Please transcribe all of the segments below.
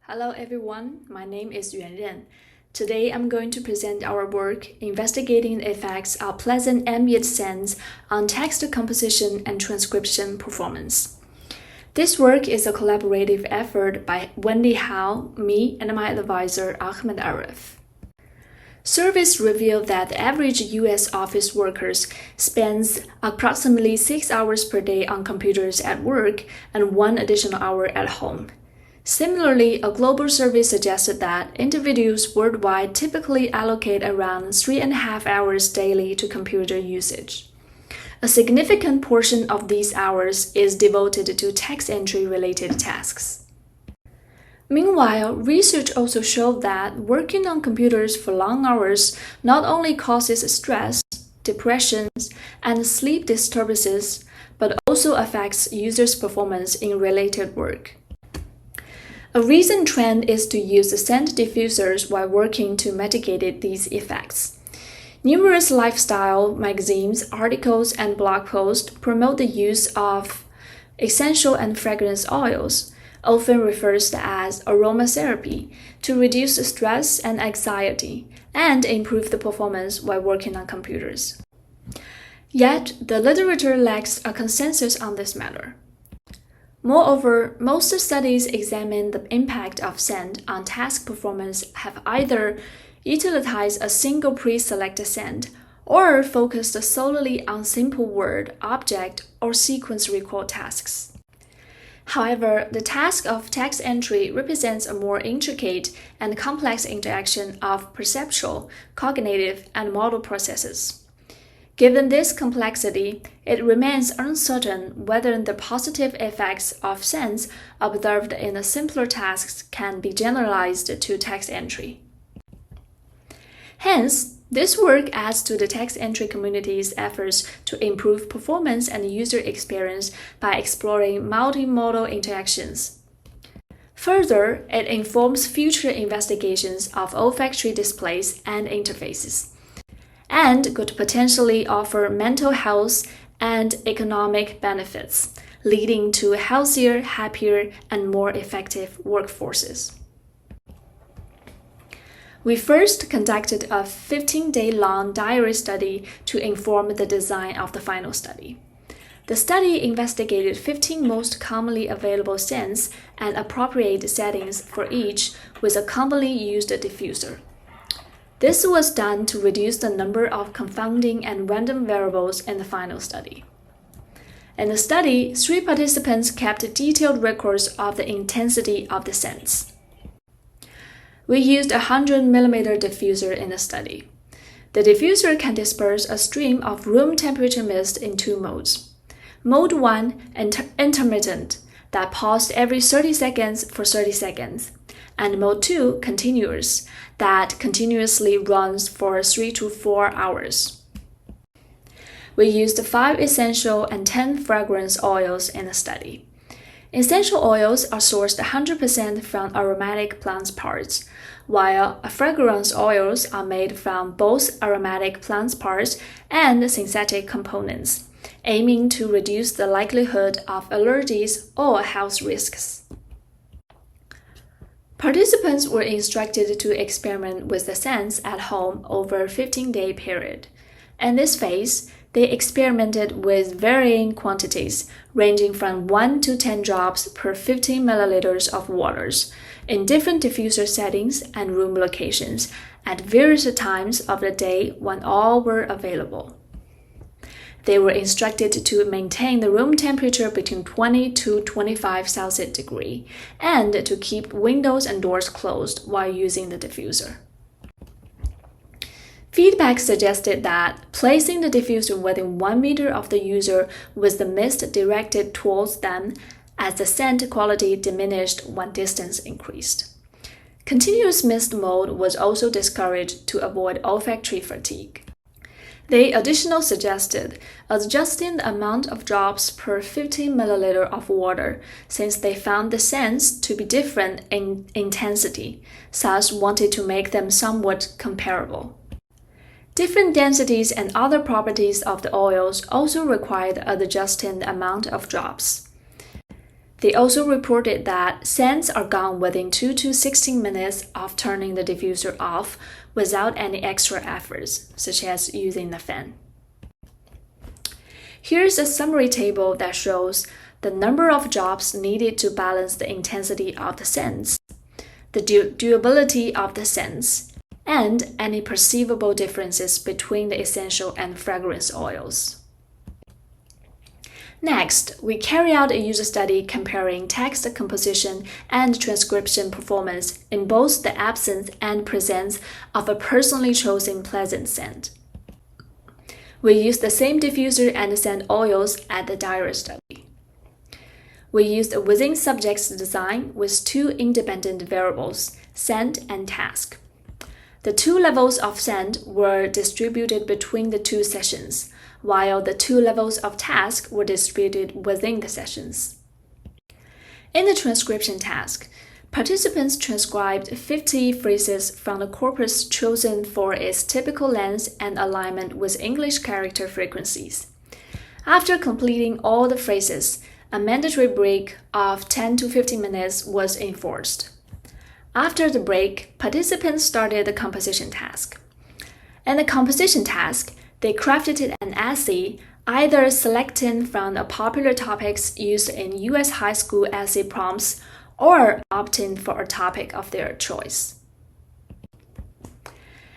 Hello everyone, my name is Yuan. Today I'm going to present our work investigating the effects of pleasant ambient scents on text composition and transcription performance. This work is a collaborative effort by Wendy, me, and my advisor Ahmed Arif. Surveys reveal that the average US office workers spends approximately 6 hours per day on computers at work and 1 additional hour at home. Similarly, a global survey suggested that individuals worldwide typically allocate around 3.5 hours daily to computer usage. A significant portion of these hours is devoted to text entry-related tasks. Meanwhile, research also showed that working on computers for long hours not only causes stress, depression, and sleep disturbances, but also affects users' performance in related work. A recent trend is to use scent diffusers while working to mitigate these effects. Numerous lifestyle magazines, articles, and blog posts promote the use of essential and fragrance oils, often referred to as aromatherapy, to reduce stress and anxiety and improve the performance while working on computers. Yet, the literature lacks a consensus on this matter. Moreover, most studies examine the impact of scent on task performance have either utilized a single pre-selected scent or focused solely on simple word, object, or sequence recall tasks. However, the task of text entry represents a more intricate and complex interaction of perceptual, cognitive, and model processes. Given this complexity, it remains uncertain whether the positive effects of scents observed in the simpler tasks can be generalized to text entry. Hence, this work adds to the text entry community's efforts to improve performance and user experience by exploring multimodal interactions. Further, it informs future investigations of olfactory displays and interfaces, and could potentially offer mental health and economic benefits, leading to healthier, happier, and more effective workforces. We first conducted a 15-day-long diary study to inform the design of the final study. The study investigated 15 most commonly available scents and appropriate settings for each with a commonly used diffuser. This was done to reduce the number of confounding and random variables in the final study. In the study, 3 participants kept detailed records of the intensity of the scents. We used a 100mm diffuser in the study. The diffuser can disperse a stream of room temperature mist in 2 modes. Mode 1, intermittent, that paused every 30 seconds for 30 seconds, and Mode 2, continuous, that continuously runs for 3 to 4 hours. We used 5 essential and 10 fragrance oils in the study. Essential oils are sourced 100% from aromatic plant parts, while fragrance oils are made from both aromatic plant parts and synthetic components, aiming to reduce the likelihood of allergies or health risks. Participants were instructed to experiment with the scents at home over a 15-day period. In this phase, they experimented with varying quantities, ranging from 1 to 10 drops per 15 milliliters of waters, in different diffuser settings and room locations at various times of the day when all were available. They were instructed to maintain the room temperature between 20 to 25 Celsius degrees and to keep windows and doors closed while using the diffuser. Feedback suggested that placing the diffuser within 1 meter of the user with the mist directed towards them as the scent quality diminished when distance increased. Continuous mist mode was also discouraged to avoid olfactory fatigue. They additionally suggested adjusting the amount of drops per 15 milliliter of water since they found the scents to be different in intensity, thus wanted to make them somewhat comparable. Different densities and other properties of the oils also required adjusting the amount of drops. They also reported that scents are gone within 2 to 16 minutes of turning the diffuser off without any extra efforts, such as using the fan. Here's a summary table that shows the number of jobs needed to balance the intensity of the scents, the durability of the scents, and any perceivable differences between the essential and fragrance oils. Next, we carry out a user study comparing text composition and transcription performance in both the absence and presence of a personally chosen pleasant scent. We used the same diffuser and scent oils at the diary study. We used a within subjects design with two independent variables, scent and task. The two levels of scent were distributed between the two sessions, while the two levels of task were distributed within the sessions. In the transcription task, participants transcribed 50 phrases from the corpus chosen for its typical length and alignment with English character frequencies. After completing all the phrases, a mandatory break of 10 to 15 minutes was enforced. After the break, participants started the composition task. In the composition task, they crafted an essay, either selecting from the popular topics used in U.S. high school essay prompts or opting for a topic of their choice.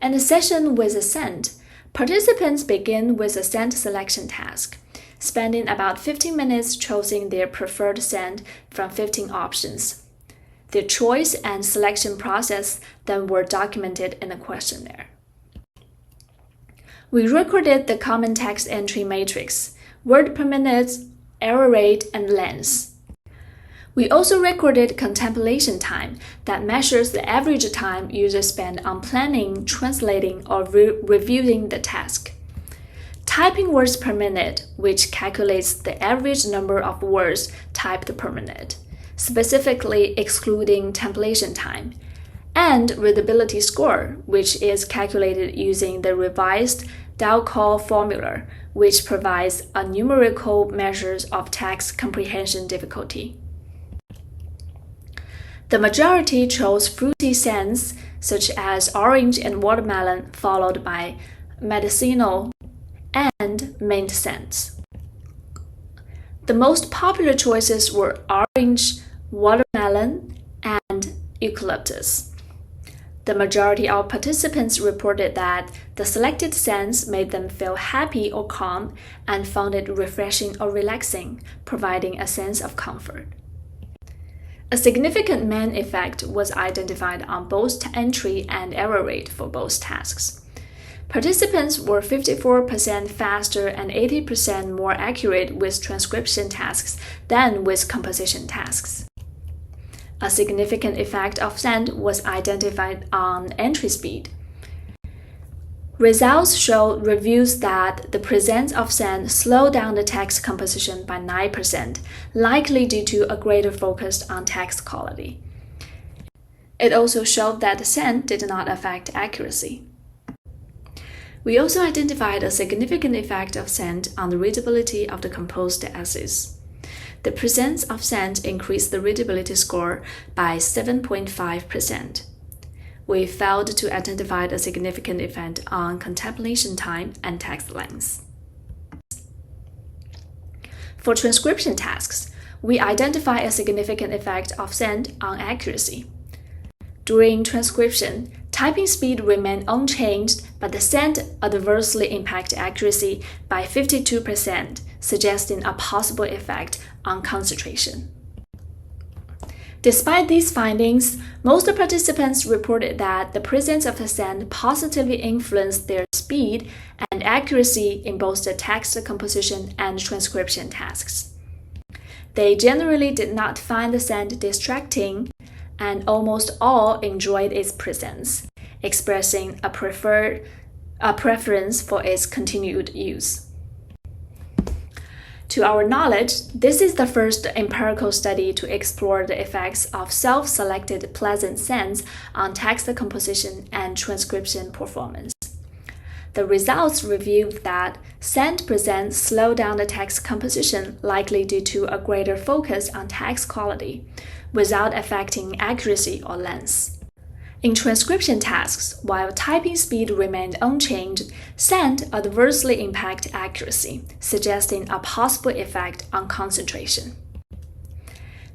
In the session with a scent, participants begin with a scent selection task, spending about 15 minutes choosing their preferred scent from 15 options. Their choice and selection process then were documented in a questionnaire. We recorded the common text entry matrix, word per minute, error rate, and length. We also recorded contemplation time that measures the average time users spend on planning, translating, or reviewing the task. Typing words per minute, which calculates the average number of words typed per minute, specifically excluding templation time, and readability score, which is calculated using the revised Dow-Call formula, which provides a numerical measures of text comprehension difficulty. The majority chose fruity scents such as orange and watermelon, followed by medicinal and mint scents. The most popular choices were orange, watermelon, and eucalyptus. The majority of participants reported that the selected scents made them feel happy or calm and found it refreshing or relaxing, providing a sense of comfort. A significant main effect was identified on both entry and error rate for both tasks. Participants were 54% faster and 80% more accurate with transcription tasks than with composition tasks. A significant effect of scent was identified on entry speed. Results showed reviews that the presence of scent slowed down the text composition by 9%, likely due to a greater focus on text quality. It also showed that the scent did not affect accuracy. We also identified a significant effect of scent on the readability of the composed essays. The presence of scent increased the readability score by 7.5%. We failed to identify a significant effect on contemplation time and text length. For transcription tasks, we identify a significant effect of scent on accuracy. During transcription, typing speed remained unchanged, but the scent adversely impacted accuracy by 52%, suggesting a possible effect on concentration. Despite these findings, most participants reported that the presence of the scent positively influenced their speed and accuracy in both the text composition and transcription tasks. They generally did not find the scent distracting, and almost all enjoyed its presence, expressing a preference for its continued use. To our knowledge, this is the first empirical study to explore the effects of self-selected pleasant scents on text composition and transcription performance. The results revealed that scent presents slow down the text composition, likely due to a greater focus on text quality, without affecting accuracy or length. In transcription tasks, while typing speed remained unchanged, scent adversely impacted accuracy, suggesting a possible effect on concentration.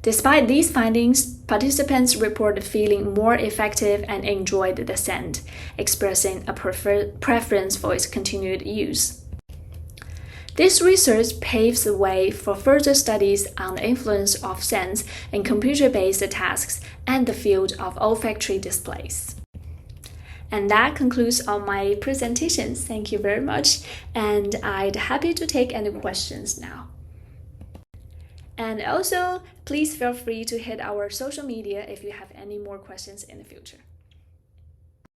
Despite these findings, participants reported feeling more effective and enjoyed the scent, expressing a preference for its continued use. This research paves the way for further studies on the influence of scents in computer-based tasks and the field of olfactory displays. And that concludes all my presentations. Thank you very much, and I'd happy to take any questions now. And also, please feel free to hit our social media if you have any more questions in the future.